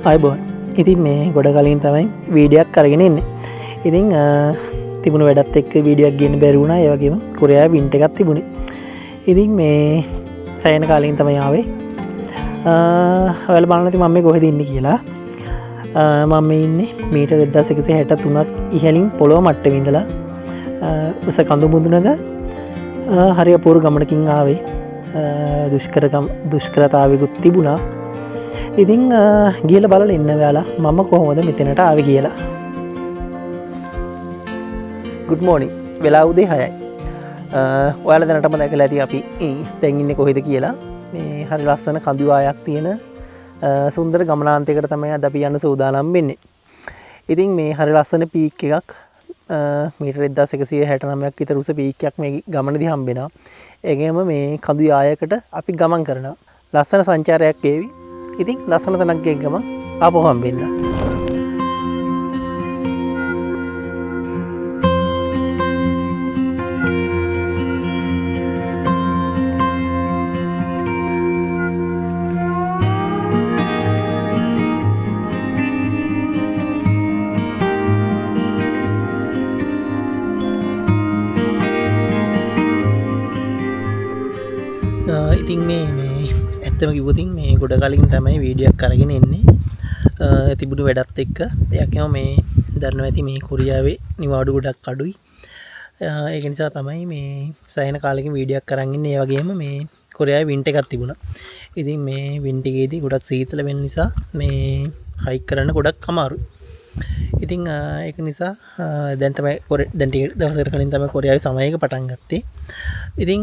අයිබෝන් ඉතින් මේ ගොඩ කලින් තමයි වීඩියක් කරගෙන ඉන්නේ. ඉතින් තිබුණු වැඩත් එක්ක වීඩියක් ගන්න බැරි වුණා. ඒ වගේම කොරියාවේ වින්ටර් එකක් තිබුණේ. ඉතින් මේ සෑහෙන කාලෙකින් තමයි ආවේ. ඔයාලා බලන්න ඉතින් මම මේ කොහෙද ඉන්නේ කියලා. මම ඉන්නේ මීටර් 1163ක් ඉහළින් පොළොව මට්ටමේ ඉඳලා උස කඳු මුදුනක හරි අපූර්ව ගමනකින් ආවේ. දුෂ්කරතාවයකුත් තිබුණා. ඉතින් ගිහලා බලලා ඉන්න ඔයාලා මම කොහොමද මෙතනට ආවේ කියලා. good morning. වෙලා උදේ 6යි. ඔයාලා දැනටම දැකලා ඇති අපි දැන් ඉන්නේ කොහෙද කියලා. මේ හරි ලස්සන කඳු ආයක් තියෙන සුන්දර ගමනාන්තයකට තමයි අද අපි යන්න සූදානම් වෙන්නේ. ඉතින් මේ හරි ලස්සන පීක් එකක් මීටර් 1169ක් විතර උස පීක් එකක් මේ ගමනේදී හම්බ වෙනවා. ඒකෙම මේ කඳු ආයකට අපි ගමන් කරනවා. ලස්සන සංචාරයක් වේවි. ඉතින් ලස්සන තැනක් ගිය ගමන් ආපහු හම්බෙන්න. ඉතින් මේ ඇත්තම කිව්වොතින් මේ ගොඩ කලින් තමයි වීඩියක් අරගෙන එන්නේ. තිබුණු වැඩත් එක්ක එයාකම මේ දන්නවා ඇති මේ කොරියාවේ නිවාඩු ගොඩක් අඩුයි. ඒක නිසා තමයි මේ සෑහෙන කාලෙකින් වීඩියක් අරන් ඉන්නේ. ඒ වගේම මේ කොරියාවේ වින්ටර් එකක් තිබුණා. ඉතින් මේ වින්ටර් එකේදී ගොඩක් සීතල වෙන නිසා මේ හයික් කරන්න ගොඩක් අමාරුයි. ඉතින් ඒක නිසා දැන් තමයි දැන් ටික දවසකට කලින් තමයි කොරියාවේ සමයක පටන් ගත්තේ. ඉතින්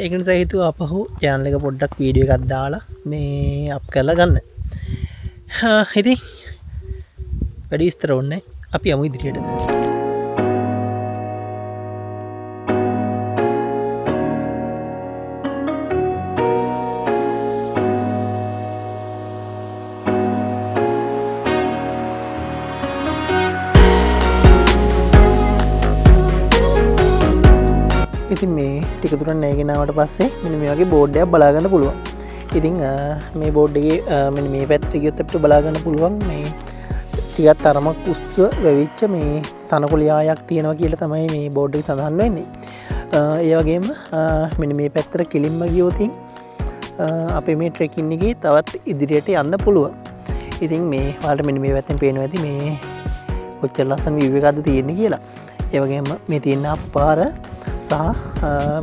ඒක නිසා හිතුවා අපහු channel එක පොඩ්ඩක් වීඩියෝ එකක් දාලා මේ අප් කරලා ගන්න. ඉතින් වැඩි විස්තර ඕනේ අපි යමු ඉදිරියට. ඉතින් මේ ටික දුරක් නැගගෙන ආවට පස්සේ මෙන්න මේ වගේ බෝඩ් එකක් බලා ගන්න පුළුවන්. ඉතින් මේ බෝඩ් එකේ මෙන්න මේ පැත්තට ගියොත් අපිට බලා ගන්න පුළුවන් මේ ටිකක් තරමක් උස්ව වෙවිච්ච මේ තනකොළි ආයක් තියෙනවා කියලා තමයි මේ බෝඩ් එකේ සඳහන් වෙන්නේ. ඒ වගේම මෙන්න මේ පැත්තට කෙලින්ම ගියොත් අපේ මේ ට්‍රෙකින් එකේ තවත් ඉදිරියට යන්න පුළුවන්. ඉතින් මේ ඔයාලට මෙන්න මේ පැත්තෙන් පේනවා ඇති මේ කොච්චර ලස්සන view එකක්ද තියෙන්නේ කියලා. ඒ වගේම මේ තියෙන පාර සහ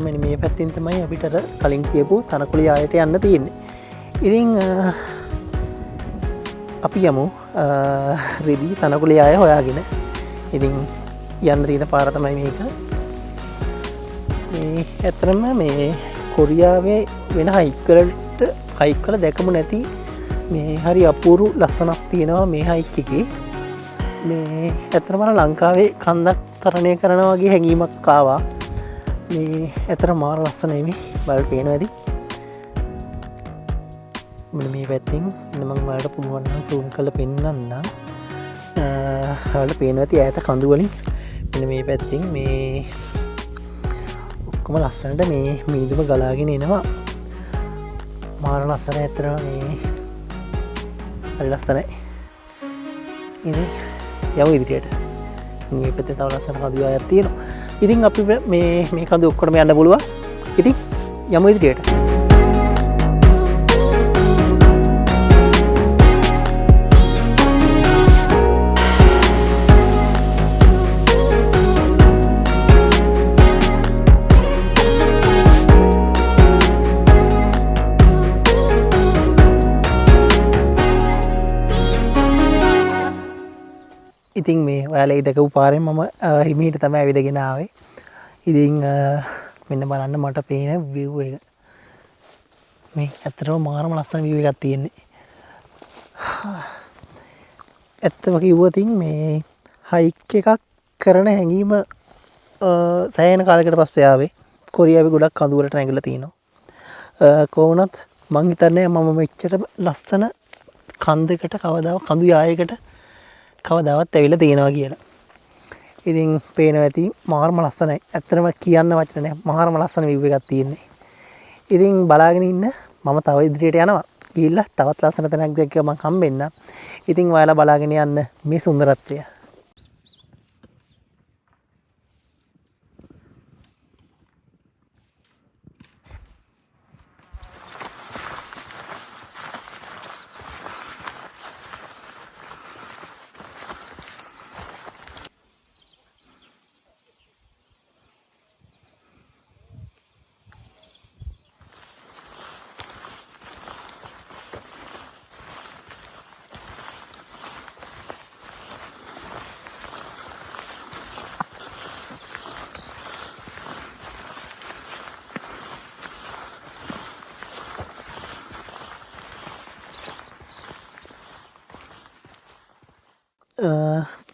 මෙන්න මේ පැත්තෙන් තමයි අපිට කලින් කියපු තනකොළි ආයට යන්න තියෙන්නේ. ඉතින් අපි යමු රෙදි තනකොළි ආය හොයාගෙන. ඉතින් යන්න තියෙන පාර තමයි මේක. මේ ඇත්තටම මේ කොරියාවේ වෙන හයික් වල දැකමු නැති මේ හරි අපූර්ව ලස්සනක් තියෙනවා මේ හයික් එකේ. මේ ඇත්තටම ලංකාවේ කන්දක් තරණය කරනවා වගේ හැඟීමක් ආවා. මේ ඇතර මාර ලස්සනයි මේ බලට පේනවා ඇති. මෙන්න මේ පැත්තෙන් ඉන්න මම ඔයාලට පුළුවන් නම් zoom කරලා පෙන්නන්නම්. ඔයාලට පේනවා ඇති ඈත කඳු වලින් මෙන්න මේ පැත්තෙන් මේ ඔක්කොම ලස්සනට මේ මීදුම ගලාගෙන එනවා. මාර ලස්සනයි ඇත්තටම මේ හරි ලස්සනයි. ඉතින් යමු ඉදිරියට. මේ පැත්තේ තව ලස්සන කඳු ආයක් තියෙනවා. ඉතින් අපි මේ කඳු ඔක්කොටම යන්න පුළුවන්. ඉතින් යමු ඉදිරියට. ඉතින් මේ ඔයාලා දැකපු පාරෙන් මම හිමීට තමයි ඇවිදගෙන ආවේ. ඉතින් මෙන්න බලන්න මට පේන view එක. මේ ඇත්තටම මාරම ලස්සන view එකක් තියෙන්නේ. ඇත්තම කිව්වොත් මේ හයික් එකක් කරන හැඟීම සෑහෙන කාලයකට පස්සේ ආවේ. කොරියාවේ ගොඩක් කඳු වලට නැගලා තිනවා. කොහොමවත් මං හිතන්නේ මම මෙච්චර ලස්සන කන්දකට කවදාවත් කඳු යායකට කවදාවත් ඇවිල්ලා තියෙනවා කියලා. ඉතින් පේනවා ඇති මාරම ලස්සනයි. ඇත්තටම කියන්න වචන නැහැ. මාරම ලස්සන view එකක් තියෙන්නේ. ඉතින් බලාගෙන ඉන්න මම තව ඉදිරියට යනවා. ගිහිල්ලා තවත් ලස්සන තැනක් දැක්ක මම හම්බෙන්න. ඉතින් ඔයාලා බලාගෙන යන්න මේ සුන්දරත්වය.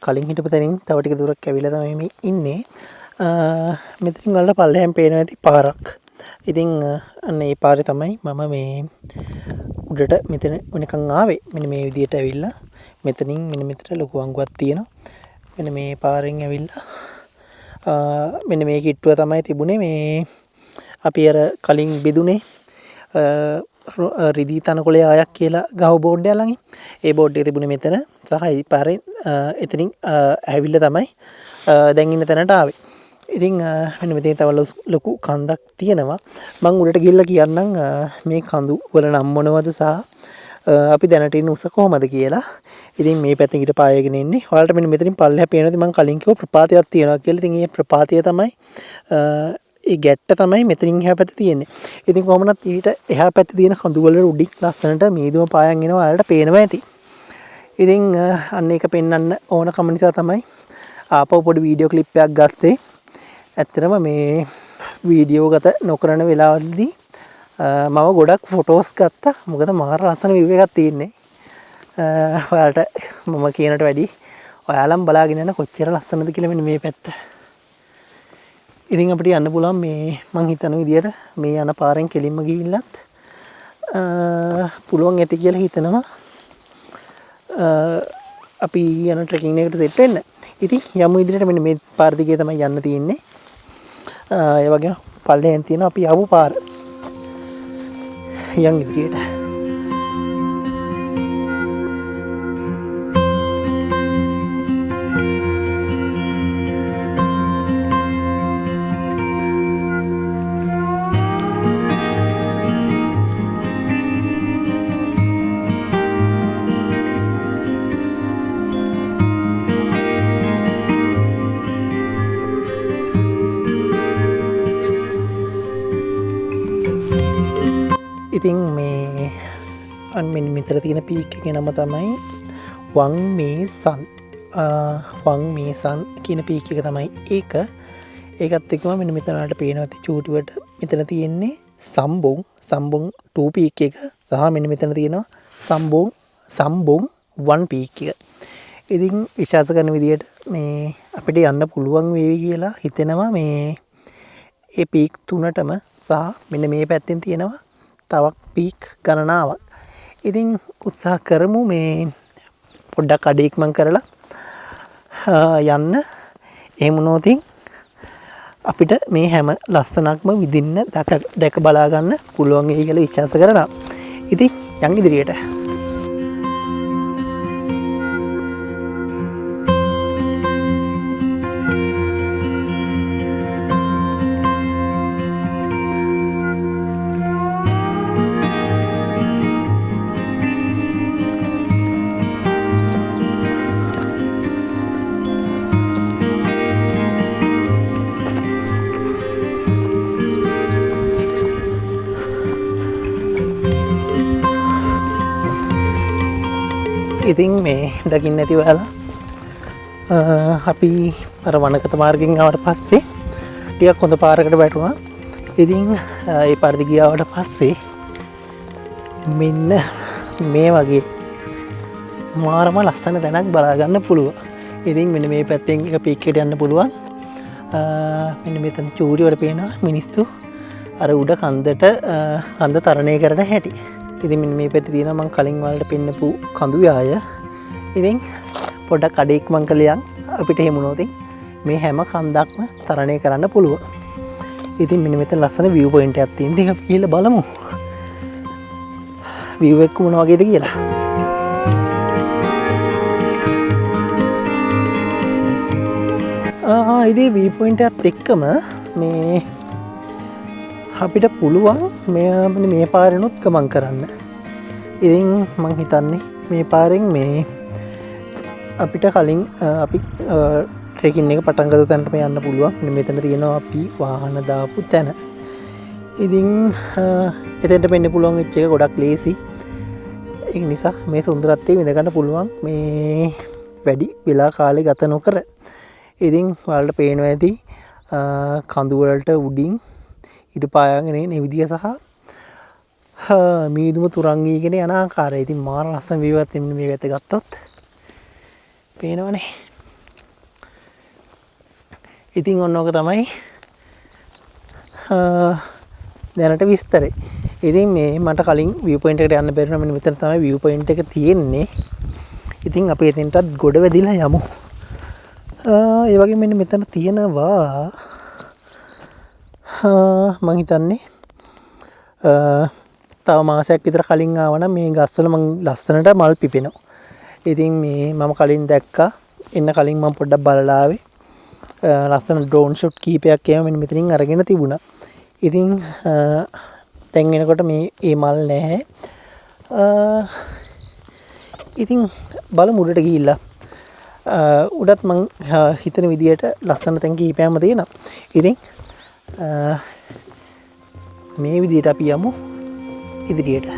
කලින් හිටපු තැනින් තව ටික දුරක් ඇවිල්ලා තමයි මේ ඉන්නේ. මෙතනින් වලට පල්ලෙහෙන් පේනවා ඇති පාරක්. ඉතින් අන්න ඒ පාරේ තමයි මම මේ උඩට මෙතන වෙනකන් ආවේ. මෙන්න මේ විදියට ඇවිල්ලා මෙතනින් මෙන්න මෙතන ලොකු අංගුවක් තියෙනවා. මෙන්න මේ පාරෙන් ඇවිල්ලා මෙන්න මේ කිට්ටුව තමයි තිබුණේ මේ අපි අර කලින් බෙදුනේ රිදී තනකොළේ ආයක් කියලා ගහ බෝඩ් එක ළඟින්. ඒ බෝඩ් එක තිබුණේ මෙතන සහ ඒ පාරේ එතනින් ඇවිල්ලා තමයි දැන් ඉන්න තැනට ආවේ. ඉතින් මෙන්න මෙතන තව ලොකු කන්දක් තියෙනවා. මම උඩට ගිහිල්ලා කියන්නම් මේ කඳු වල නම් මොනවද සහ අපි දැනට ඉන්න උස කොහමද කියලා. ඉතින් මේ පැත්තෙන් ඊට පායගෙන ඉන්නේ. ඔයාලට මෙන්න මෙතනින් පල්ලෙහා පේනවාද මම කලින් කිව්ව ප්‍රපාතයක් තියෙනවා කියලා. ඉතින් මේ ප්‍රපාතය තමයි ඒ ගැට්ට තමයි මෙතනින් එහා පැත්තේ තියෙන්නේ. ඉතින් කොහොමනත් ඊට එහා පැත්තේ තියෙන කඳු වල උඩින් ලස්සනට මීදුම පායන් එනවා ඔයාලට පේනවා ඇති. ඉතින් අන්න ඒක පෙන්වන්න ඕනකම නිසා තමයි ආපහු පොඩි වීඩියෝ ක්ලිප් එකක් ගත්තේ. ඇත්තටම මේ වීඩියෝ ගත නොකරන වෙලාවලදී මම ගොඩක් ෆොටෝස් ගත්තා. මොකද මාර ලස්සන view එකක් තියෙන්නේ. ඔයාලට මම කියනට වැඩි ඔයාලම බලාගෙන යන කොච්චර ලස්සනද කියලා මෙන්න මේ පැත්ත. ඉතින් අපිට යන්න පුළුවන් මේ මං හිතන විදියට මේ යන පාරෙන් කෙලින්ම ගිහිල්ලත් පුළුවන් ඇති කියලා හිතනවා. අපි යන ට්‍රෙකින් එකට සෙට් වෙන්න. ඉතින් යමු ඉදිරියට මෙන්න මේ පාර දිගේ තමයි යන්න තියෙන්නේ. ඒ වගේම පල්ලෙහෙන් තියෙන අපි ආපු පාර. යන් ඉදිරියට. ඉතින් මේ මෙන්න මෙතන තියෙන පීක් එකේ නම තමයි වං මේ සන් කියන පීක් එක තමයි ඒක. ඒකත් එක්කම මෙන්න මෙතන වලට පේනවා ඇති චූටිවට මෙතන තියෙන්නේ සම්බොන් 2 පීක් එක සහ මෙන්න මෙතන තියෙනවා සම්බොන් 1 පීක් එක. ඉතින් විශ්වාස කරන විදිහට මේ අපිට යන්න පුළුවන් වේවි කියලා හිතෙනවා මේ ඒ පීක් තුනටම සහ මෙන්න මේ පැත්තෙන් තියෙනවා තවක් පීක් ගණනාවක්. ඉතින් උත්සාහ කරමු මේ පොඩ්ඩක් අඩ ඉක්මන් කරලා යන්න. එහෙම වුණොත් අපිට මේ හැම ලස්සනක්ම විඳින්න දැක බලා ගන්න පුළුවන් වෙයි කියලා විශ්වාස කරනවා. ඉතින් යන් ඉදිරියට. ඉතින් මේ දකින්න ඇති ඔයාලා අපි අර වනගත මාර්ගයෙන් ආවට පස්සේ ටිකක් හොඳ පාරකට වැටුණා. ඉතින් ඒ පාර දිග ගියාට පස්සේ මෙන්න මේ වගේ මාරම ලස්සන තැනක් බලා ගන්න පුළුවන්. ඉතින් මෙන්න මේ පැත්තෙන් එක පීක් එකට යන්න පුළුවන්. මෙන්න මෙතන චූරි වල පේන මිනිස්සු අර උඩ කන්දට කන්ද තරණය කරන හැටි. ඉතින් මෙන්න මේ පැත්තේ තියෙනවා මම කලින් වලට පෙන්නපු කඳු යාය. ඉතින් පොඩ්ඩක් අඩ ඉක්මන් කළයන් අපිට එහෙම වුණොත් මේ හැම කන්දක්ම තරණය කරන්න පුළුවන්. ඉතින් මෙන්න මෙතන ලස්සන view point එකක් තියෙනවා. ටික ගිහලා බලමු. view එක මොන වගේද කියලා. ඉතින් view point එකත් එක්කම මේ අපිට පුළුවන් මේ පාරෙනුත් ගමන් කරන්න. ඉතින් මං හිතන්නේ මේ පාරෙන් මේ අපිට කලින් අපි ට්‍රෙකින් එක පටන් ගත්ත තැනට යන්න පුළුවන්. මෙතන තියෙනවා අපි වාහන දාපු තැන. ඉතින් එතෙන්ට වෙන්න පුළුවන් වෙච්ච එක ගොඩක් ලේසි. ඒ නිසා මේ සුන්දරත්වය විඳ ගන්න පුළුවන් මේ වැඩි වෙලා කාලේ ගත නොකර. ඉතින් ඔයාලට පේනවා ඇති කඳු වලට උඩින් ඉර පායාගෙන එන විදිය සහ මීදුම තුරන් වීගෙන යන ආකාරය. ඉතින් මාර ලස්සන view එකක් මෙන්න මේ පැත්ත ගත්තොත් පේනවනේ. ඉතින් ඔන්න ඔක තමයි දැනට විස්තරේ. ඉතින් මේ මට කලින් view point එකට යන්න බැරි නම් මෙන්න මෙතන තමයි view point එක තියෙන්නේ. ඉතින් අපි එතෙන්ටත් ගොඩ වැදිලා යමු. ඒ වගේ මෙන්න මෙතන තියෙනවා මං හිතන්නේ තව මාසයක් විතර කලින් ආවනම් මේ ගස්වල මං ලස්සනට මල් පිපෙනවා. ඉතින් මේ මම කලින් දැක්කා එන්න කලින් මම පොඩ්ඩක් බලලා ආවේ. ලස්සන ඩ්‍රෝන් ෂොට් කීපයක් ඒවා මෙන්න මෙතනින් අරගෙන තිබුණා. ඉතින් දැන් එනකොට මේ මල් නැහැ. ඉතින් බලමු උඩට ගිහිල්ලා. උඩත් මං හිතන විදියට ලස්සන තැන් කීපයක්ම තියෙනවා. ඉතින් මේ විදියට අපි යමු ඉදිරියට.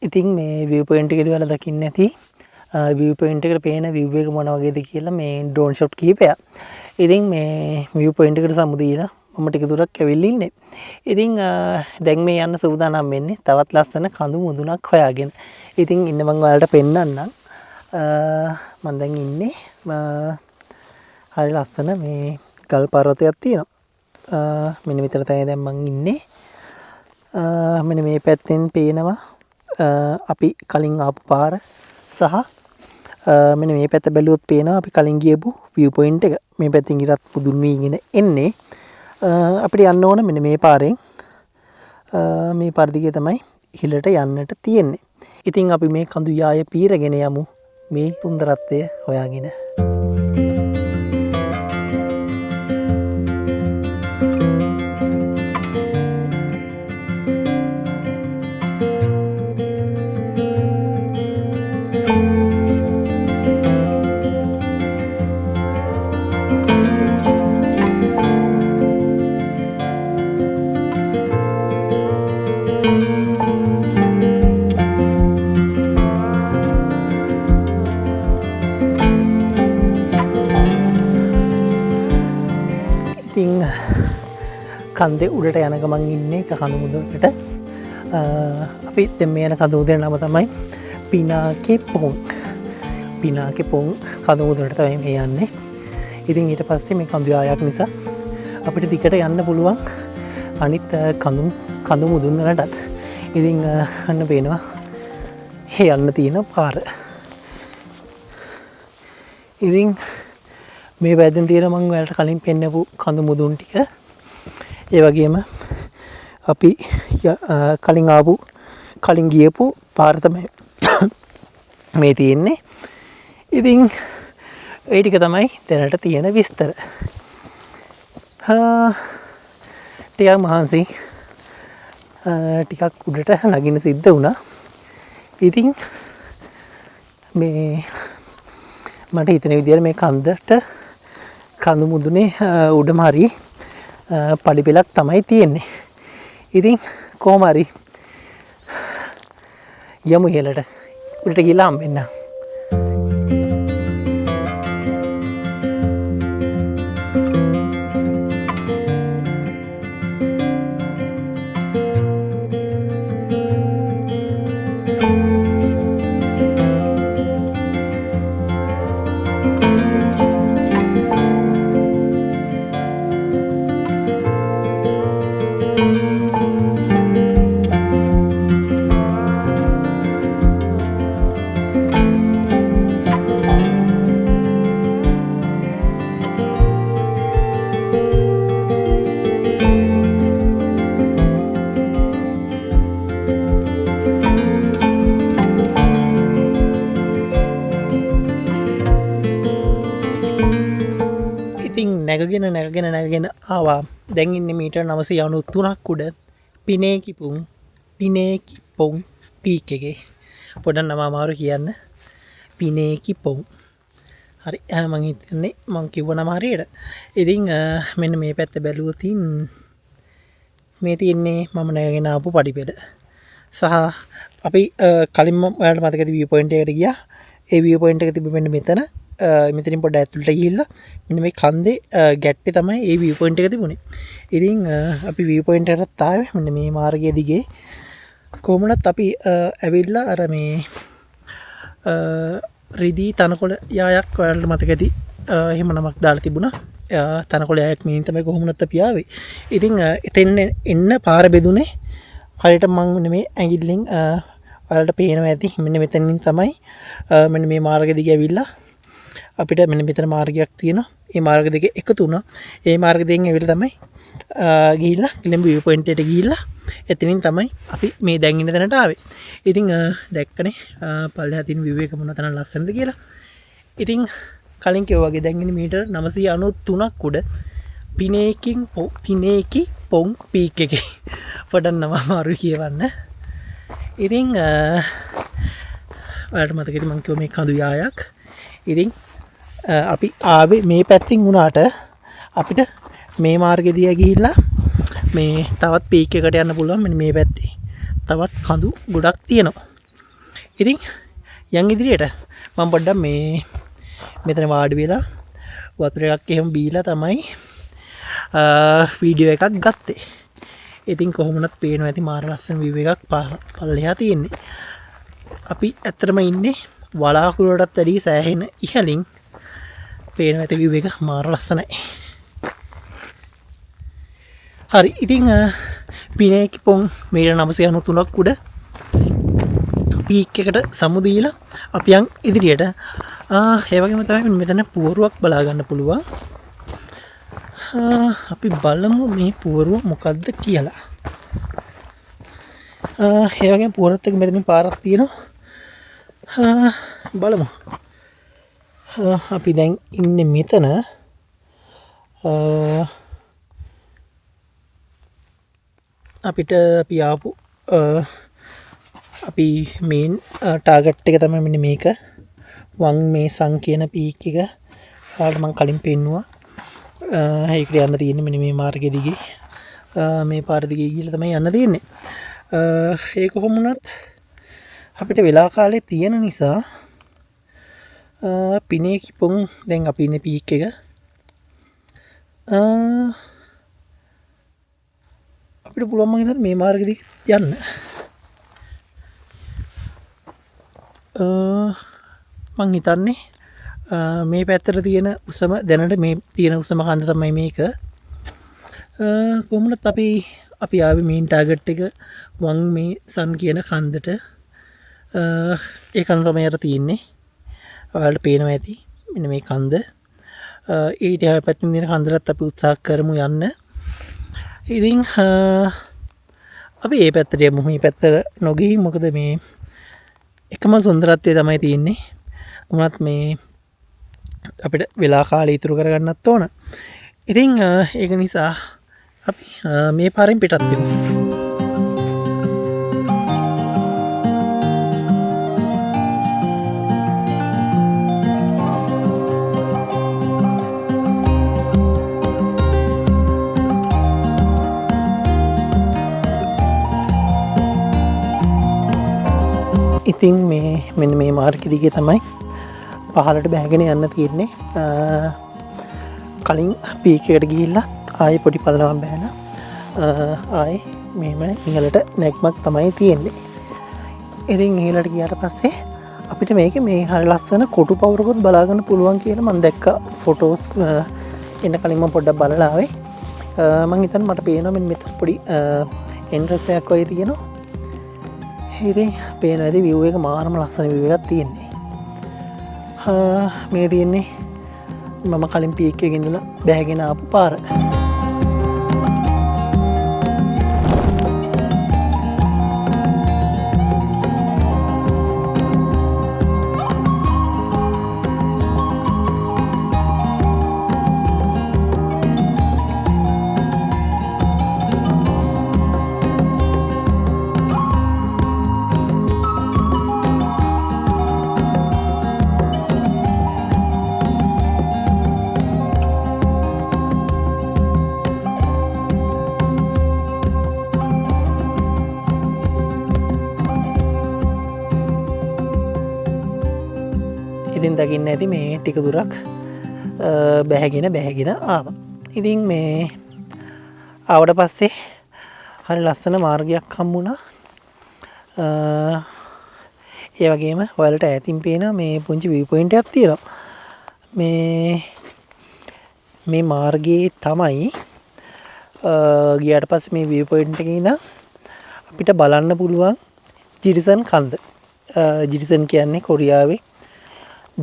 ඉතින් මේ view point එකේදී ඔයාලා දකින්න ඇති view point එකට පේන view එක මොන වගේද කියලා මේ drone shot කීපයක්. ඉතින් මේ view point එකට සමු දීලා මම ටික දුරක් ඇවිල්ලා ඉන්නේ. ඉතින් දැන් මේ යන්න සූදානම් වෙන්නේ තවත් ලස්සන කඳු මුදුනක් හොයාගෙන. ඉතින් ඉන්න මම ඔයාලට පෙන්නන්නම්. මම දැන් ඉන්නේ හරි ලස්සන මේ ගල් පර්වතයක් තියෙනවා. මෙන්න මෙතන තමයි දැන් මම ඉන්නේ. මෙන්න මේ පැත්තෙන් පේනවා අපි කලින් ආපු පාර සහ මෙන්න මේ පැත්ත බැලුවොත් පේනවා අපි කලින් ගියපු view point එක. මේ පැත්තෙන් ඉරත් පුදුන් වීගෙන එන්නේ. අපිට යන්න ඕන මෙන්න මේ පාරෙන්. මේ පාර දිගේ තමයි ඉහළට යන්නට තියෙන්නේ. ඉතින් අපි මේ කඳු යාය පීරගෙන යමු මේ සුන්දරත්වය හොයාගෙන. ඉතින් කන්දේ උඩට යන ගමන් ඉන්නේ එක කඳු මුදුනකට. අපි දැන් මේ යන කඳු මුදුනේ නම තමයි පිනාකේ පොන්. පිනාකේ පොන් කඳු මුදුනට තමයි මේ යන්නේ. ඉතින් ඊට පස්සේ මේ කඳු යායක් නිසා අපිට දිගට යන්න පුළුවන් අනිත් කඳු මුදුන් වලටත්. ඉතින් අන්න පේනවා යන්න තියෙන පාර. ඉතින් මේ වැදෙන් තියෙන මම ඔයාලට කලින් පෙන්නපු කඳු මුදුන් ටික ඒ වගේම අපි කලින් ගියපු පාර තමයි මේ තියෙන්නේ. ඉතින් ඒ ටික තමයි දැනට තියෙන විස්තර. ටිකක් මහන්සි ටිකක් උඩට නගින්න සිද්ධ වුණා. ඉතින් මේ මට හිතන විදිහට මේ කඳු මුදුනේ උඩම හරි පඩි පෙළක් තමයි තියෙන්නේ. ඉතින් කොහොම හරි යමු ඉහළට. උඩට ගිහලා හම්බෙන්න. නැගගෙන ආවා. දැන් ඉන්නේ මීටර් 993ක් උඩ පිනේකිපොන් පීක් එකේ. පොඩක් නම අමාරු කියන්න. පිනේකිපොන්. හරි මම හිතන්නේ මම කිව්ව නම හරියට. ඉතින් මෙන්න මේ පැත්ත බැලුවොත් මේ තියෙන්නේ මම නැගගෙන ආපු පඩිපෙළ. සහ අපි කලින්ම ඔයාලට මතකද view point එකට ගියා. ඒ view point එක තිබෙන්නේ මෙන්න මෙතන. මෙතනින් පොඩ්ඩක් ඇතුළට ගිහිල්ලා මෙන්න මේ කන්දේ ගැට්ටේ තමයි ඒ view point එක තිබුණේ. ඉතින් අපි view point එකටත් ආවේ මෙන්න මේ මාර්ගය දිගේ. කොහොමවත් අපි ඇවිල්ලා අර මේ රිදී තනකොළ යායක් ඔයාලට මතක ඇති එහෙම නමක් දාලා තිබුණා. තනකොළ යායක් මෙයින් තමයි කොහොමවත් අපි ආවේ. ඉතින් එතෙන් එන්න පාර බෙදුනේ හරියට මම මේ ඇඟිල්ලෙන් ඔයාලට පේනවා ඇති. මෙන්න මෙතනින් තමයි මෙන්න මේ මාර්ගය දිගේ ඇවිල්ලා අපිට මෙන්න මෙතන මාර්ගයක් තියෙනවා. ඒ මාර්ග දෙක එකතු වුණා. ඒ මාර්ග දෙකෙන් ඇවිල්ලා තමයි ගිහිල්ලා කිලඹ view point එකට ගිහිල්ලා එතනින් තමයි අපි මේ දැන් ඉන්න තැනට ආවේ. ඉතින් දැක්කනේ පල්ලෙහා තියෙන view එක මොන තරම් ලස්සනද කියලා. ඉතින් කලින් කිව්වා වගේ දැන් ඉන්නේ මීටර් 993ක් උඩ පිනේකිපොන් පීක් එකේ. පොඩක් නම අමාරු කියවන්න. ඉතින් ඔයාලට මතකද මම කිව්වා මේ කඳු යායක්. ඉතින් අපි ආවේ මේ පැත්තින් වුණාට අපිට මේ මාර්ගෙ දිහා ගිහිල්ලා මේ තවත් පීක් එකට යන්න පුළුවන්. මෙන්න මේ පැත්තේ තවත් කඳු ගොඩක් තියෙනවා. ඉතින් යන් ඉදිරියට මම පොඩ්ඩක් මෙතන වාඩි වෙලා වතුර එකක් එහෙම බීලා තමයි වීඩියෝ එකක් ගත්තේ. ඉතින් කොහොමවත් පේනවා ඇති මාර ලස්සන view එකක් පල්ලෙහා තියෙන්නේ. අපි ඇත්තටම ඉන්නේ වලාකුළුවටත් වැඩි සෑහෙන ඉහළින්. පේනවා ඇති view එක මාර ලස්සනයි. හරි ඉතින් පිනේකිපොන් මීටර් 993ක් උඩ පීක් එකට සමු දීලා අපි යන් ඉදිරියට. ඒ වගේම තමයි මෙතන පුවරුවක් බලා ගන්න පුළුවන්. අපි බලමු මේ පුවරුව මොකද්ද කියලා. ඒ වගේම පුවරත් එක්ක මෙතනින් පාරක් තියෙනවා. බලමු. අපි දැන් ඉන්නේ මෙතන. අපිට අපි ආපු අපි මේන් ටාගට් එක තමයි මෙන්න මේක. වං මේ සංකේන පීක් එක. ඔයාලට මම කලින් පෙන්නුවා. ඒකට යන්න තියෙන්නේ මෙන්න මේ මාර්ගෙ දිගේ. මේ පාර දිගේ ගිහලා තමයි යන්න තියෙන්නේ. ඒ කොහොම වුණත් අපිට වෙලා කාලේ තියෙන නිසා පිනේකිපොන් දැන් අපි ඉන්නේ පීක් එක. අපිට පුළුවන් මම හිතන්නේ මේ මාර්ගෙදි යන්න. මං හිතන්නේ මේ පැත්තට තියෙන උසම දැනට මේ තියෙන උසම කන්ද තමයි මේක. කොහොමදත් අපි ආවේ මේන් ටාගට් එක වං මේ සන් කියන කන්දට. ඒ කන්ද තමයි යට තියෙන්නේ. ඔයාලට පේනවා ඇති මෙන්න මේ කන්ද. ඊට එහා පැත්තෙන් තියෙන කන්දලත් අපි උත්සාහ කරමු යන්න. ඉතින් අපි මේ පැත්තට යමු. මේ පැත්තට නොගිහින් මොකද මේ එකම සුන්දරත්වය තමයි තියෙන්නේ. මොනවත් මේ අපිට වෙලා කාලය ඉතුරු කරගන්නත් ඕන. ඉතින් ඒක නිසා අපි මේ පාරෙන් පිටත් වෙමු. ඉතින් මෙන්න මේ මාර්ග දිගේ තමයි පහලට බැහැගෙන යන්න තියෙන්නේ. කලින් පීකයට ගිහිල්ලා ආයෙ පොඩි පල්ලමක් බැහැලා ආයෙ මෙහෙම ඉහළට නැග්මක් තමයි තියෙන්නේ. ඉතින් ඉහළට ගියාට පස්සේ අපිට මේකේ මේ හරිය ලස්සන කොටු පවුරකුත් බලා ගන්න පුළුවන් කියලා මම දැක්කා ෆොටෝස් එන්න කලින් මම පොඩ්ඩක් බලලා ආවේ. මම හිතන්නේ මට පේනවා මෙතන පොඩි එන්ට්‍රන්ස් එකක් වගේ තියෙනවා. ඉතින් පේන ඇති විව් එක මාරම ලස්සන විව් එකක් තියෙන්නේ. මේ තියෙන්නේ මම කලින් පීක් එකේ ඉඳලා බැහැගෙන ආපු පාර. ඉතින් දකින්න ඇති මේ ටික දුරක් බැහැගෙන ආවා. ඉතින් මේ ආවට පස්සේ හරි ලස්සන මාර්ගයක් හම්බුණා. ඒ වගේම ඔයාලට ඈතින් පේන මේ පුංචි view point එකක් තියෙනවා. මේ මාර්ගයේ තමයි ගියාට පස්සේ මේ view point එකේ ඉඳන් අපිට බලන්න පුළුවන් ජිරිසන් කන්ද. ජිරිසන් කියන්නේ කොරියාවේ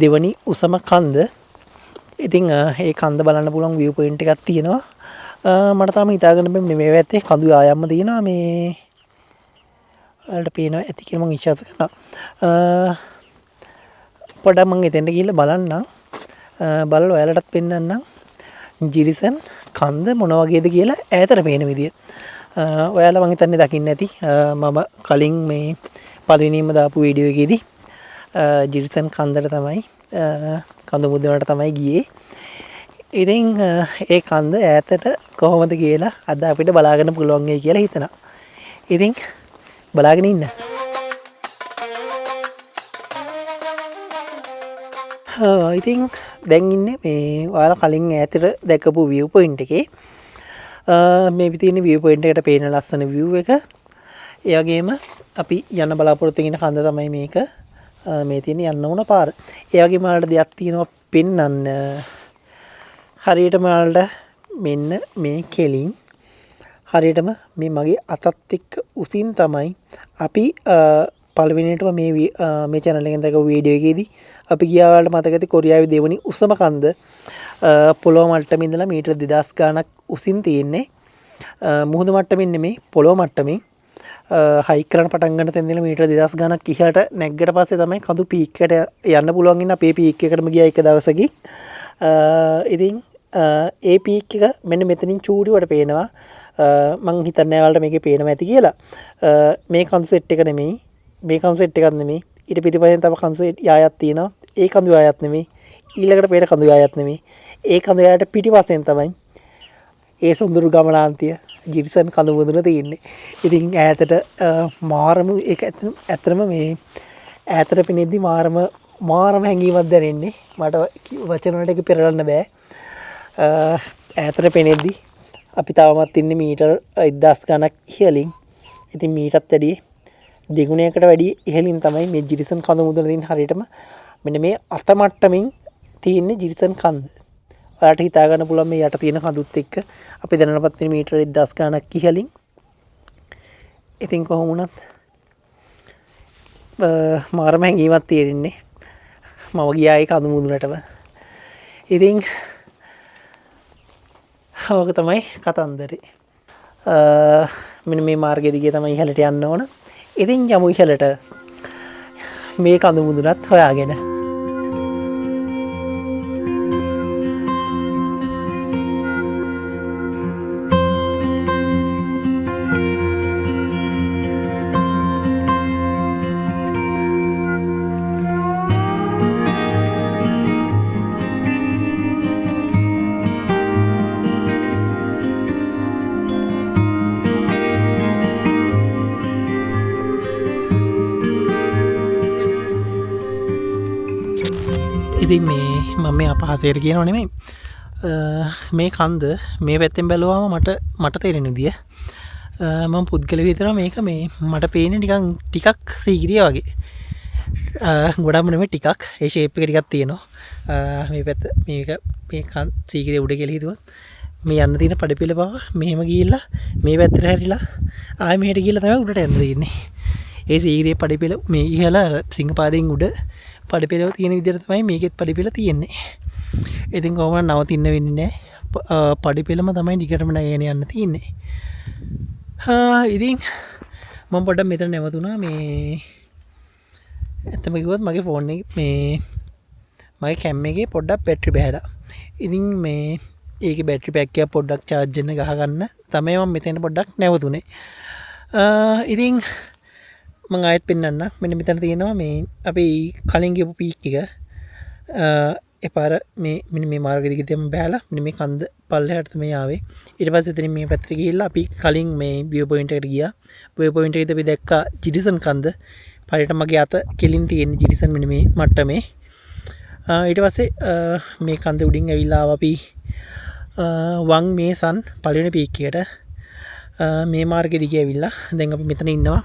දෙවනි උසම කන්ද. ඉතින් ඒ කන්ද බලන්න පුළුවන් view point එකක් තියෙනවා. මට තාම හිතාගන්න බැහැ මේ පැත්තේ කඳු ආයම්ම තියෙනවා. මේ වලට පේනවා ඇති කියලා මම විශ්වාස කරනවා. පොඩ්ඩක් මම එතෙන්ට ගිහිල්ලා බලන්නම්. බලලා ඔයාලටත් පෙන්නන්නම් ජිරිසන් කන්ද මොන වගේද කියලා ඈතට පේන විදිය. ඔයාලා මම හිතන්නේ දකින්න ඇති. මම කලින් මේ පළවෙනිම දාපු වීඩියෝ එකේදී ජිරිසන් කන්දට තමයි කඳු මුදුනට තමයි ගියේ. ඉතින් ඒ කන්ද ඈතට කොහොමද කියලා අද අපිට බලාගන්න පුළුවන් වෙයි කියලා හිතනවා. ඉතින් බලාගෙන ඉන්න. ඉතින් දැන් ඉන්නේ මේ ඔයාලා කලින් ඈතට දැකපු view point එකේ. මේ තියෙන view point එකට පේන ලස්සන view එක. ඒ වගේම අපි යන්න බලාපොරොත්තු වෙන කන්ද තමයි මේක. මේ තියෙන යන්න ඕන පාර. ඒ වගේම වලට දෙයක් තියෙනවා පෙන්වන්න. හරියටම වලට මෙන්න මේ කෙලින් හරියටම මේ මගේ අතත් එක්ක උසින් තමයි අපි පළවෙනියටම මේ channel එකෙන් දැකපු වීඩියෝ එකේදී අපි ගියා වලට මතක ඇති කොරියාවේ දෙවනි උසම කන්ද පොළොව මට්ටමින් ඉඳලා මීටර 2000 ගාණක් උසින් තියෙන්නේ. මුහුදු මට්ටමින් නෙමෙයි පොළොව මට්ටමින් හයික් කරන්න පටන් ගන්න තැන ඉඳලා මීටර 2000 ගාණක් ඉහළට නැග්ගට පස්සේ තමයි කඳු පීක් එකට යන්න පුළුවන් ඉන්න අපේ පීක් එකටම ගියා එක දවසකින්. ඉතින් ඒ පීක් එක මෙන්න මෙතනින් චූටිවට පේනවා. මං හිතන්නේ ඔයාලට මේකේ පේනවා ඇති කියලා. මේ කඳු සෙට් එක නෙමෙයි. මේ කඳු සෙට් එකක් නෙමෙයි. ඊට පිටිපස්සෙන් තව කඳු සෙට් යායක් තියෙනවා. ඒ කඳු යායක් නෙමෙයි. ඊළඟට පේන කඳු යායක් නෙමෙයි. ඒ කඳු යායට පිටිපස්සෙන් තමයි ඒ සොඳුරු ගමනාන්තිය ජිරිසන් කඳු මුදුන තියෙන්නේ. ඉතින් ඈතට මාරම ඒක ඇත්තටම මේ ඈතට පෙනෙද්දි මාරම හැඟීමක් දැනෙන්නේ. මට වචන වලට ඒක පෙරලන්න බෑ. ඈතට පෙනෙද්දි අපි තවමත් ඉන්නේ මීටර් 1000 ගණක් ඉහළින්. ඉතින් මීටත් වැඩිය දෙගුණයකට වැඩිය ඉහළින් තමයි මේ ජිරිසන් කඳු මුදුන තියෙන හරියටම මෙන්න මේ අත මට්ටමින් තියෙන්නේ ජිරිසන් කන්ද. ඔයාලට හිතා ගන්න පුළුවන් මේ යට තියෙන කඳුත් එක්ක අපි දැනනපත් වෙන මීටර 1000 ගණක් ඉහළින්. ඉතින් කොහොම වුණත් මාරම හැඟීමක් තියෙන්නේ. මම ගියා ඒ කඳු මුදුනටම. ඉතින් ඕක තමයි කතන්දරේ. මෙන්න මේ මාර්ගය දිගේ තමයි ඉහළට යන්න ඕන. ඉතින් යමු ඉහළට මේ කඳු මුදුනත් හොයාගෙන. ඉතින් මේ මම අපහසයට කියනව නෙමෙයි මේ කන්ද මේ පැත්තෙන් බැලුවාම මට තේරෙන විදිය මම පුද්ගලව හිතනවා මේක මේ මට පේන්නේ නිකන් ටිකක් සීගිරිය වගේ ගොඩක්ම නෙමෙයි ටිකක් ඒ ෂේප් එක ටිකක් තියෙනවා මේ පැත්ත මේ සීගිරිය උඩ කියලා හිතුවත් මේ යන්න තියෙන පඩපිල බව මෙහෙම ගිහිල්ලා මේ පැත්තට හැරිලා ආයෙ මෙහෙට ගිහිල්ලා තමයි උඩට යන්න තියෙන්නේ ඒ සීගිරිය පඩපිල මේ ඉහළ සිංහපාදයෙන් උඩ පඩපිලව තියෙන විදිහට තමයි මේකෙත් පඩපිල තියෙන්නේ. ඉතින් කොහොමද නවතින්න වෙන්නේ නැහැ. පඩපිලම තමයි දිගටම නගගෙන යන්න තියෙන්නේ. ඉතින් මම පොඩ්ඩක් මෙතන නැවතුණා මේ ඇත්තම කිව්වොත් මගේ ෆෝන් එකේ මගේ කැම් එකේ පොඩ්ඩක් බැටරි බහැලා. ඉතින් ඒකේ බැටරි පැක් එක පොඩ්ඩක් charge වෙන්න ගහගන්න තමයි මම මෙතන පොඩ්ඩක් නැවතුනේ. ඉතින් මම ආයෙත් පෙන්නන්න මෙන්න මෙතන තියෙනවා මේ අපි කලින් ගියපු පීක් එක එපාර මේ මාර්ග දිගේ දෙම බෑලා මෙන්න මේ කන්ද පල්ලෙහාට තමයි ආවේ ඊට පස්සේ එතනින් මේ පැත්තට ගිහිල්ලා අපි කලින් මේ view point එකට ගියා view point එකේදී අපි දැක්කා ජිරිසන් කන්ද පරිට මගේ අත කෙලින් තියෙන ජිරිසන් මෙන්න මේ මට්ටමේ ඊට පස්සේ මේ කන්ද උඩින් ඇවිල්ලා ආවා අපි වං මේසන් පළවෙනි පීක් එකට මේ මාර්ගෙ දිගේ ඇවිල්ලා දැන් අපි මෙතන ඉන්නවා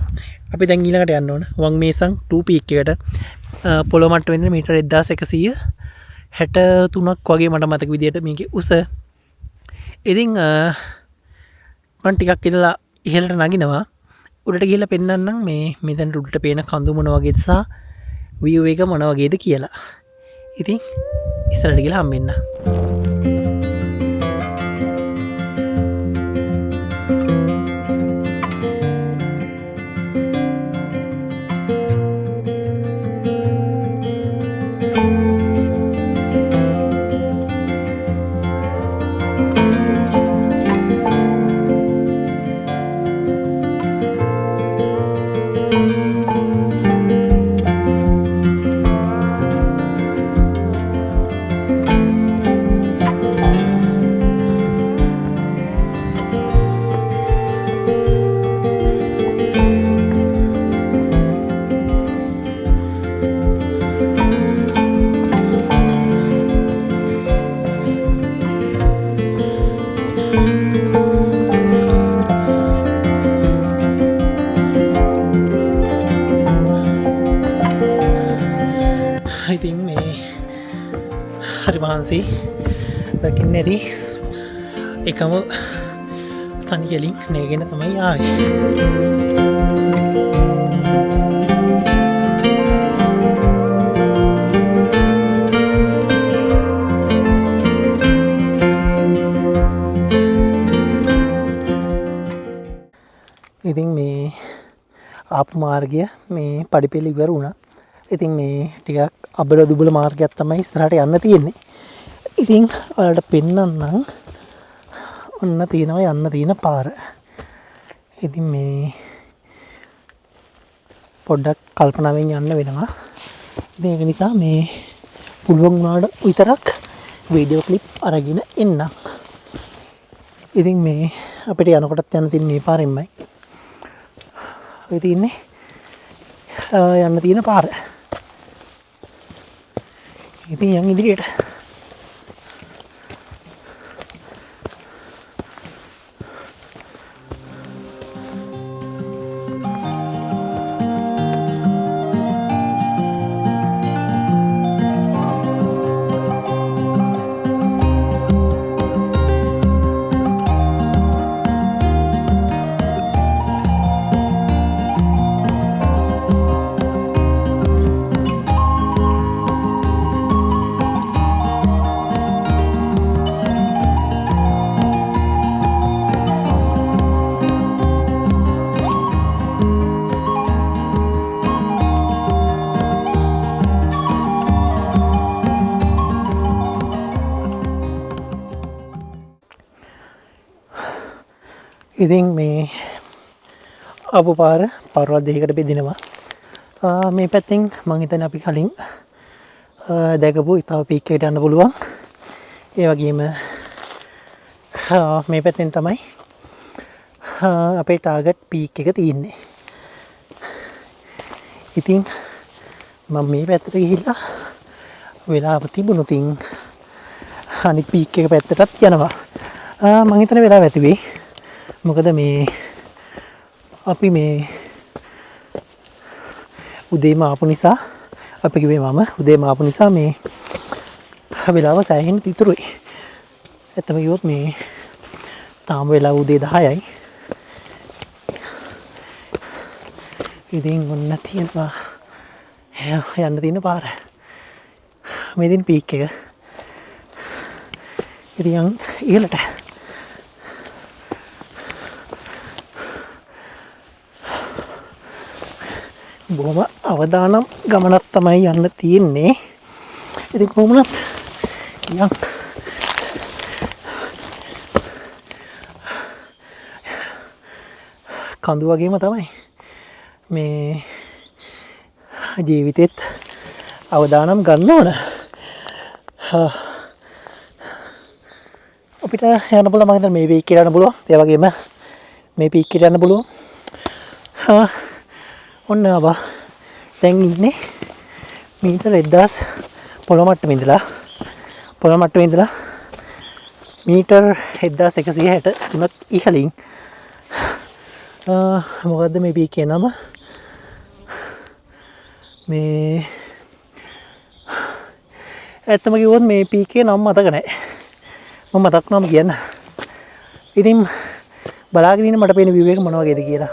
අපි දැන් ඊළඟට යන්න ඕන වං මේසන් 2 පීක් එකට පොළොව මට්ටමෙන් මීටර 1163ක් වගේ මට මතක විදියට මේකේ උස ඉතින් මම ටිකක් ඉඳලා ඉහළට නගිනවා උඩට ගිහලා පෙන්නන්නම් මේ මෙතන උඩට පේන කඳු මොන වගේද සහ view එක මොන වගේද කියලා ඉතින් ඉස්සරහට ගිහලා හම්බෙන්න ඉතින් මේ හරි මහන්සි දකින්න ඇති එකම තනියලින් නේගෙන තමයි ආවේ ඉතින් මේ ආපු මාර්ගය මේ පඩිපෙළ ඉවර වුණා ඉතින් මේ ටිකක් අබල දුබල මාර්ගයක් තමයි ඉස්සරහට යන්න තියෙන්නේ. ඉතින් ඔයාලට පෙන්නන්නම් ඔන්න තියෙනවා යන්න තියෙන පාර. ඉතින් මේ පොඩ්ඩක් කල්පනාවෙන් යන්න වෙනවා. ඉතින් ඒක නිසා මේ පුළුවන් වුණාට විතරක් වීඩියෝ ක්ලිප් අරගෙන එන්නම්. ඉතින් මේ අපිට යනකොටත් යන්න තියෙන මේ පාරෙන්මයි. ඔය තියෙන්නේ යන්න තියෙන පාර. ඉතින් යන් ඉදිරියට ඉතින් මේ ආපු පාර පාරවල් දෙකකට බෙදෙනවා. මේ පැත්තෙන් මං හිතන්නේ අපි කලින් දැකපු ඉතාව පීක් එකට යන්න පුළුවන්. ඒ වගේම මේ පැත්තෙන් තමයි අපේ ටාගට් පීක් එක තියෙන්නේ. ඉතින් මම මේ පැත්තට ගිහිල්ලා වෙලාව තිබුණොතින් අනිත් පීක් එක පැත්තටත් යනවා. මං හිතන වෙලාව ඇති වෙයි. මොකද මේ අපි මේ උදේම ආපු නිසා අපි කිව්වේ මම උදේම ආපු නිසා මේ වෙලාව සෑහෙන තිතුරුයි. ඇත්තම කිව්වොත් මේ තාම වෙලාව උදේ 10යි. ඉතින් ඔන්න තියෙනවා යන්න තියෙන පාර. මේ දින පීක් එක. ඉතින් ඉහළට බොහොම අවදානම් ගමනක් තමයි යන්න තියෙන්නේ. ඉතින් කොහොමවත් යම් කඳු වගේම තමයි මේ ජීවිතෙත් අවදානම් ගන්න ඕන. අපිට යන්න පුළුවන් මම හිතන්නේ මේ පීක් එකට යන්න පුළුවන්. ඒ වගේම මේ පීක් එකට යන්න පුළුවන්. ඔන්න ආවා. දැන් ඉන්නේ මීටර් 1000 පොළොව මට්ටමේ ඉඳලා මීටර් 1163ක් ඉහළින්. මොකද්ද මේ පීකේ නම? මේ ඇත්තම කිව්වොත් මේ පීකේ නම මතක නැහැ. මම මතක් වුණාම කියන්න. ඉතින් බලාගෙන ඉන්න මට පේන view එක මොන වගේද කියලා.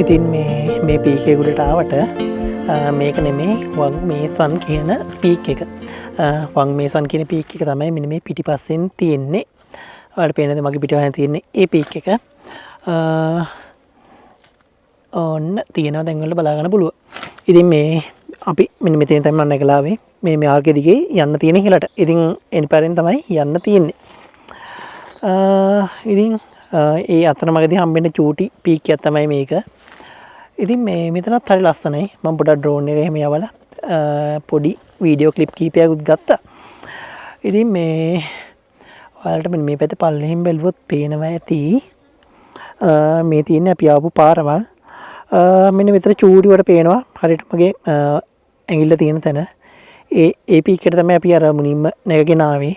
ඉතින් මේ පීක් එක උඩට ආවට මේක නෙමේ වං මේසන් කියන පීක් එක. වං මේසන් කියන පීක් එක තමයි මෙන්න මේ පිටිපස්සෙන් තියෙන්නේ. ඔයාලට පේනද මගේ පිටිපස්සෙන් තියෙන්නේ ඒ පීක් එක. ඔන්න තියෙනවා දැන් වල බලා ගන්න පුළුවන්. ඉතින් මේ අපි මෙන්න මෙතෙන් තමයි මම නැගලා ආවේ. මේ මාර්ගය දිගේ යන්න තියෙන ඉහළට. ඉතින් එනිපාරෙන් තමයි යන්න තියෙන්නේ. ඉතින් ඒ අතරමඟදී හම්බෙන්න චූටි පීක් එකක් තමයි මේක. ඉතින් මේ මෙතනත් හරි ලස්සනයි. මම පොඩක් ඩ්‍රෝන් එක එහෙම යවලා පොඩි වීඩියෝ ක්ලිප් කීපයක්ත් ගත්තා. ඉතින් මේ ඔයාලට මෙන්න මේ පැත්තේ පල්ලෙහින් බැලුවොත් පේනවා ඇති මේ තියෙන්නේ අපි ආපු පාරවල්. මෙන්න මෙතන චූටි වට පේනවා. හරියට මගේ ඇඟිල්ල තියෙන තැන. ඒ පීක් එකට තමයි අපි අර මුනින්ම නැගගෙන ආවේ.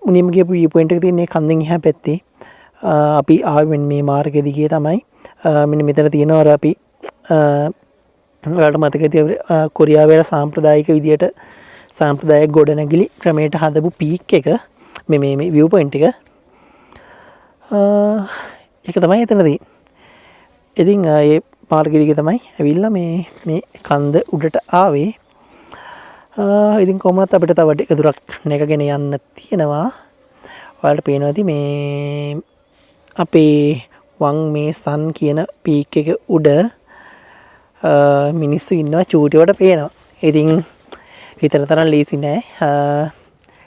මුනින්ම ගියපු view point එක තියෙන්නේ කන්දෙන් එහා පැත්තේ. අපි ආවේ මේ මාර්ගය දිගේ තමයි. මෙන්න මෙතන තියෙනවා අර අපි ඔයාලට මතක ඇති කොරියාවේ සාම්ප්‍රදායික විදියට සාම්ප්‍රදායික ගොඩනැගිලි ක්‍රමයට හදපු පීක් එක මේ view point එක. ඒක තමයි එතන තියෙන්නේ. ඉතින් ඒ මාර්ගය දිගේ තමයි ඇවිල්ලා මේ කන්ද උඩට ආවේ. ඉතින් කොහොමවත් අපිට තව ටික දුරක් නැගගෙන යන්න තියෙනවා. ඔයාලට පේනවා ඇති මේ අපේ වං මේසන් කියන පීක් එක උඩ මිනිස්සු ඉන්නවා චූටිවට පේනවා. ඉතින් හිතන තරම් ලීසි නෑ.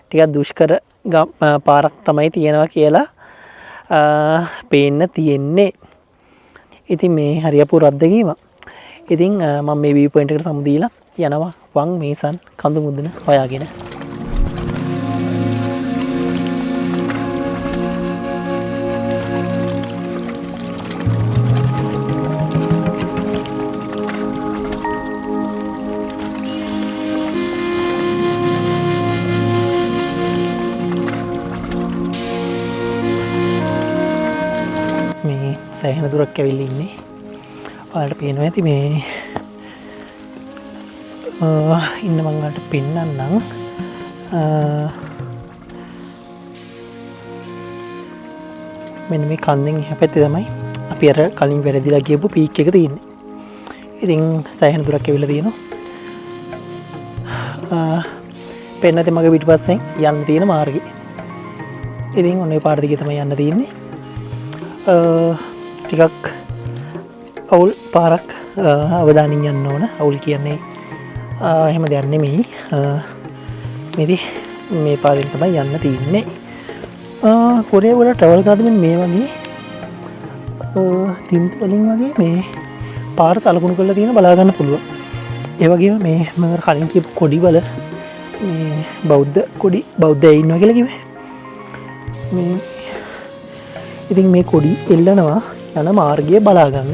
ටිකක් දුෂ්කර පාරක් තමයි තියෙනවා කියලා පේන්න තියෙන්නේ. ඉතින් මේ හරි අපූර්ව අත්දැකීමක්. ඉතින් මම මේ view point එකට සමු දීලා යනවා වං මේසන් කඳු මුදුන හොයාගෙන. සෑහෙන දුරක් ඇවිල්ලා ඉන්නේ. ඔයාලට පේනවා ඇති මේ ඉන්න මම ඔයාලට පෙන්නන්නම්. මෙන්න මේ කන්දෙන් එහා පැත්තේ තමයි අපි අර කලින් වැරදිලා ගියපු පීක් එක තියෙන්නේ. ඉතින් සෑහෙන දුරක් ඇවිල්ලා තියෙනවා. පෙන්නතේ මගේ පිටිපස්සෙන් යන්න තියෙන මාර්ගේ. ඉතින් ඔන්න ඒ පාර දිගේ තමයි යන්න තියෙන්නේ. ටිකක් අවුල් පාරක් අවදානින් යන්න ඕන. අවුල් කියන්නේ එහෙම දෙයක් නෙමෙයි. මේ පාරෙන් තමයි යන්න තියෙන්නේ. කොරියාව වල ට්‍රැවල් කරද්දී මේ වගේ තින්ත වලින් වගේ මේ පාර සලකුණු කරලා තියෙන බලා ගන්න පුළුවන්. ඒ වගේම මේ මම කලින් කියපු කොඩි වල මේ බෞද්ධ කොඩි බෞද්ධයෝ ඉන්නවා කියලා කිව්වේ. මේ ඉතින් මේ කොඩි එල්ලනවා යන මාර්ගය බලා ගන්න.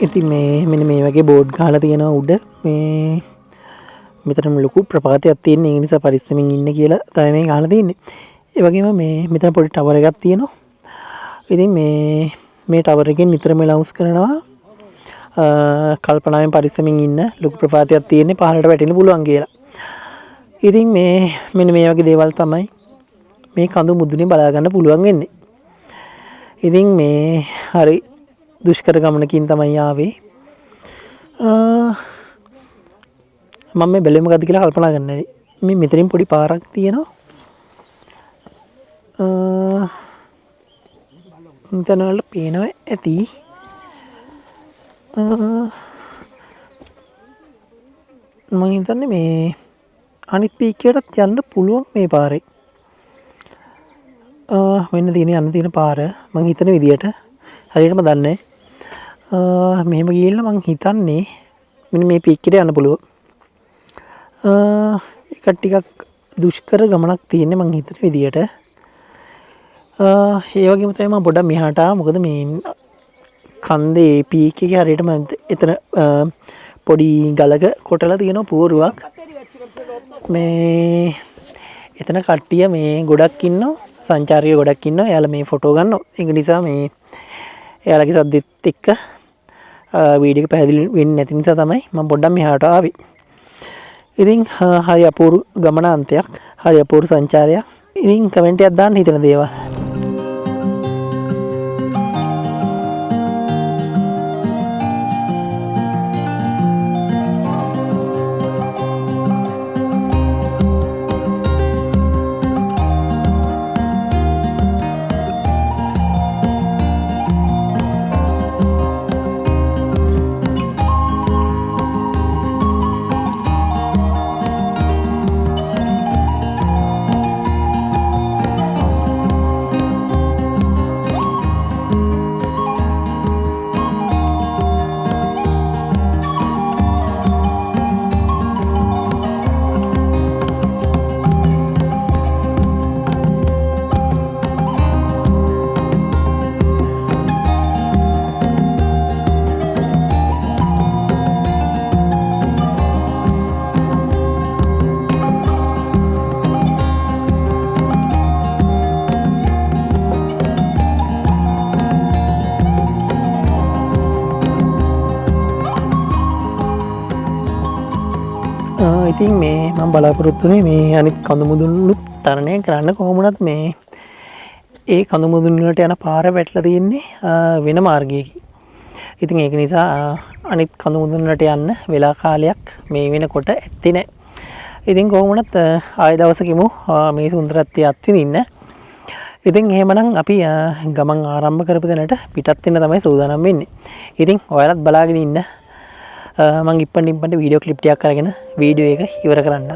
ඉතින් මෙන්න මේ වගේ බෝඩ් ගහලා තියෙනවා උඩ මේ මෙතන ලොකු ප්‍රපාතයක් තියෙන. ඒ නිසා පරිස්සමින් ඉන්න කියලා තමයි මේ ගහලා තියෙන්නේ. ඒ වගේම මේ මෙතන පොඩි ටවර් එකක් තියෙනවා. ඉතින් මේ ටවර් එකෙන් නිතරම ලවුස් කරනවා කල්පනාවෙන් පරිස්සමින් ඉන්න, ලොකු ප්‍රපාතයක් තියෙන්නේ පහළට වැටෙන්න පුළුවන් කියලා. ඉතින් මෙන්න මේ වගේ දේවල් තමයි මේ කඳු මුදුනේ බලා ගන්න පුළුවන් වෙන්නේ. ඉතින් මේ හරි දුෂ්කර ගමනකින් තමයි ආවේ. මම මේ බැලුවේ මොකද්ද කියලා කල්පනා කරන්නේ. මේ මෙතනින් පොඩි පාරක් තියෙනවා. මෙතන වල පේනවා ඇති. මම හිතන්නේ මේ අනිත් පීකේටත් යන්න පුළුවන් මේ පාරේ. මෙන්න යන්න තියෙන පාර මම හිතන විදියට හරියටම දන්නේ. මෙහෙම ගිහිල්ලා මං හිතන්නේ මෙන්න මේ පීක්කේට යන්න පුළුවන්. ඒක ටිකක් දුෂ්කර ගමනක් තියෙන්නේ මං හිතන විදියට. ඒ වගේම තමයි මම පොඩ්ඩක් මෙහාට ආවා. මොකද මේ කන්දේ පීක් එකේ හරියටම එතන පොඩි ගලක කොටලා තියෙන පුවරුවක්. මේ එතන කට්ටිය මේ ගොඩක් ඉන්නවා. සංචාරිකයෝ ගොඩක් ඉන්නවා. එයාලා මේ ෆොටෝ ගන්නවා. ඒක නිසා මේ එයාලගේ සද්දෙත් එක්ක වීඩියෝ එක පැහැදිලි වෙන්නේ නැති නිසා තමයි මම පොඩ්ඩක් මෙහාට ආවේ. ඉතින් හරි අපූර්ව ගමනාන්තයක්, හරි අපූර්ව සංචාරයක්. ඉතින් කමෙන්ට් එකක් දාන්න හිතන දේවල්. ඉතින් මේ මම බලාපොරොත්තුනේ මේ අනිත් කඳු මුදුන්ලුත් තරණය කරන්න කොහොමුණත් මේ ඒ කඳු මුදුන් වලට යන පාර වැටලා තියෙන්නේ වෙන මාර්ගයකින්. ඉතින් ඒක නිසා අනිත් කඳු මුදුන් වලට යන්න වෙලා කාලයක් මේ වෙනකොට ඇත්තේ නැහැ. ඉතින් කොහොමනත් ආය දවසකිමු මේ සුන්දරත්වය අත්විඳින්න. ඉතින් එහෙමනම් අපි ගමන් ආරම්භ කරපු තැනට පිටත් වෙන්න තමයි සූදානම් වෙන්නේ. ඉතින් ඔයාලත් බලාගෙන ඉන්න. මම ඉප්පන්ට වීඩියෝ ක්ලිප් ටිකක් අරගෙන වීඩියෝ එක ඉවර කරන්න.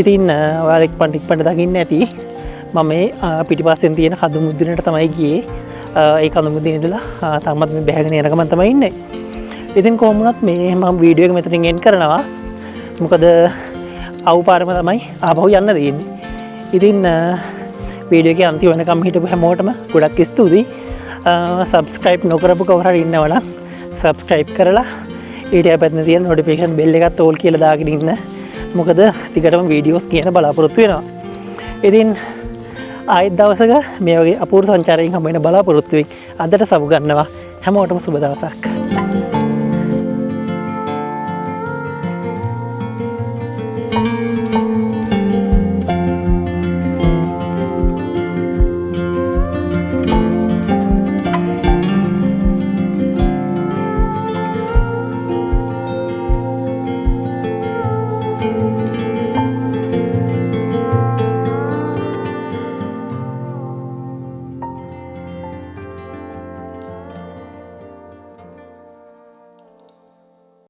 ඉතින් ඔයාලා ඉක්පන්ට දකින්න ඇති මම මේ පිටිපස්සෙන් තියෙන කඳු මුද්දිනට තමයි ගියේ. ඒ කඳු මුද්දින ඉඳලා තාමත් මේ බෑගෙන යන ගමන් තමයි ඉන්නේ. ඉතින් කොහොම වුණත් මේ මම වීඩියෝ එක මෙතනින් එන්ඩ් කරනවා. මොකද ආව පාරම තමයි ආපහු යන්න දෙන්නේ. ඉතින් වීඩියෝ එකේ අන්තිම වෙනකම් හිටපු හැමෝටම ගොඩක් ස්තුතියි. සබ්ස්ක්‍රයිබ් නොකරපු කවුරු හරි ඉන්නවා නම් සබ්ස්ක්‍රයිබ් කරලා ඊට පැත්තේ තියෙන නොටිෆිකේෂන් බෙල් එකත් ඕල් කියලා දාගෙන ඉන්න. මොකද දිගටම වීඩියෝස් කියන බලාපොරොත්තු වෙනවා. ඉතින් ආයෙත් දවසක මේ වගේ අපූර්ව සංචාරයෙන් හම්බ වෙන බලාපොරොත්තු වෙයි. අදට සමු ගන්නවා. හැමෝටම සුබ දවසක්.